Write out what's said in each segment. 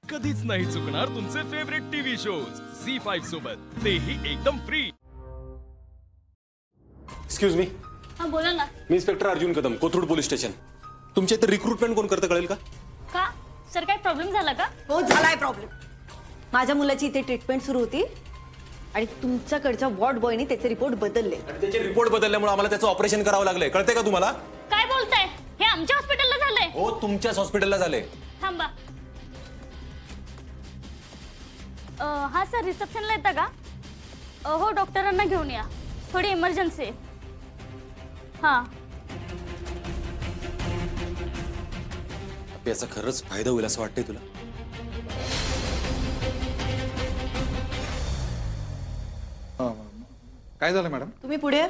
कधीच नाही चुकणार तुमचे फेवरेट टीव्ही शोज झी5 सोबत, तेही एकदम फ्री। एक्सक्यूज मी, हाँ बोला ना। मी inspector Arjun Kadam, Kothrud police station. तुमच्या इथे रिक्रुटमेंट कोण करतं कळेल का? का सर काय प्रॉब्लेम झाला का? हो झालाय प्रॉब्लेम। माझ्या मुलाची इथे ट्रीटमेंट सुरू होती आणि तुमच्याकडच्या वॉर्ड बॉयने त्याचे रिपोर्ट बदलले। आणि त्याचे रिपोर्ट बदलल्यामुळे आम्हाला त्याचं ऑपरेशन करावं लागलंय, कळतंय का तुम्हाला? काय बोलताय? हे आमच्या हॉस्पिटलला झालंय? हो, तुमच्याच हॉस्पिटलला झालंय। थांबा। हा सर रिसेप्शनला येता का? हो डॉक्टरांना घेऊन या, थोडी इमर्जन्सी आहे। हां याचा खरंच फायदा होईल असं वाटतंय तुला? काय झालं मॅडम? तुम्ही पुढे या।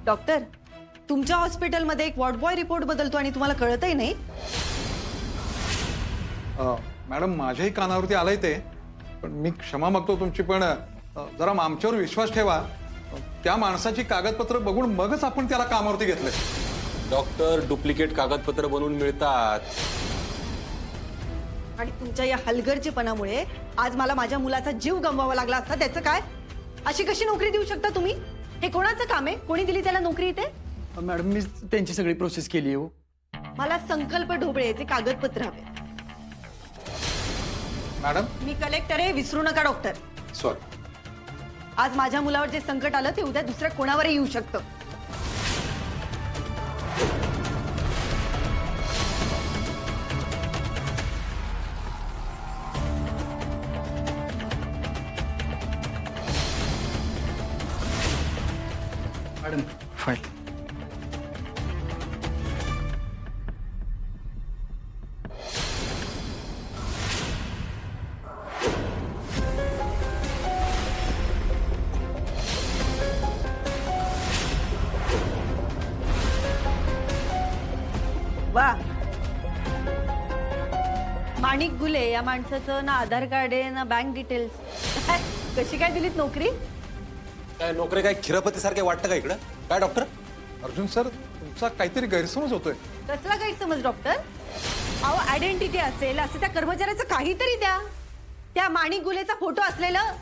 डॉक्टर, तुमच्या हॉस्पिटलमध्ये एक वॉर्ड बॉय रिपोर्ट बदलतो आणि तुम्हाला कळतही नाही? मॅडम माझ्याही कानावरती आलंय ते, पण मी क्षमा मागतो तुमची, पण जरा आमच्यावर विश्वास ठेवा। त्या माणसाची कागदपत्र बघून मगच आपण त्याला कामावरती घेतलंय। डॉक्टर, डुप्लिकेट कागदपत्र बनवून मिळतात आणि तुमच्या या हलगर्जीपणामुळे आज मला माझ्या मुलाचा जीव गमवावा लागला असता। त्याचं काय? अशी कशी नोकरी देऊ शकता तुम्ही? हे कोणाचं काम आहे? कोणी दिली त्याला नोकरी इथे? मॅडम मी त्यांची सगळी प्रोसेस केली हो। मला संकल्प ढोबळेचे कागदपत्र हवे। मॅडम मी कलेक्टर आहे, विसरू नका डॉक्टर। सॉरी। आज माझ्या मुलावर जे संकट आलं ते उद्या दुसऱ्या कोणावरही येऊ शकतं। Madam file. वा, माणिक गुले या माणसाचं ना आधार कार्ड आहे ना बँक डिटेल्स। कशी काय दिलीत नोकरी? काय नोकरी काय खिरापती सारखे वाटतं का इकडं? काय डॉक्टर? अर्जुन सर, तुमचा काहीतरी गैरसमज होतोय। कसला गैरसमज डॉक्टर? अहो आयडेंटिटी असेल असं त्या कर्मचाऱ्याचं काहीतरी द्या। त्या माणिक गुलेचा फोटो असलेलं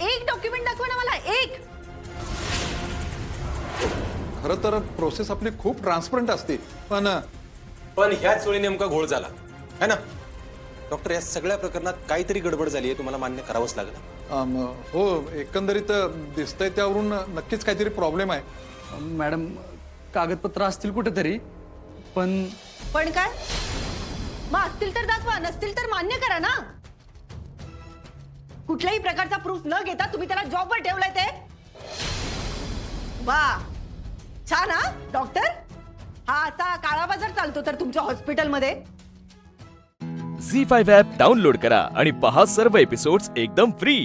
एक डॉक्युमेंट दाखवा ना मला, एक। खरं तर प्रोसेस आपली खूप ट्रान्सपरंट असते, पण ह्याच वेळी नेमका घोळ झाला है ना डॉक्टर? या सगळ्या प्रकरणात काहीतरी गडबड झाली आहे, तुम्हाला मान्य करावंच लागलं। हो, एकंदरीत दिसतंय त्यावरून नक्कीच काहीतरी प्रॉब्लेम आहे। मॅडम कागदपत्र असतील कुठेतरी, पण काय? मग असतील तर दाखवा, नसतील तर मान्य करा ना। कुठल्याही प्रकारचा प्रूफ न घेता तुम्ही त्याला जॉबवर ठेवलंय ते? वा, छान हा डॉक्टर। हा असा काळा बाजार चालतो तर तुमच्या हॉस्पिटलमध्ये? झी5 ॲप डाउनलोड करा आणि पहा सर्व एपिसोड्स एकदम फ्री।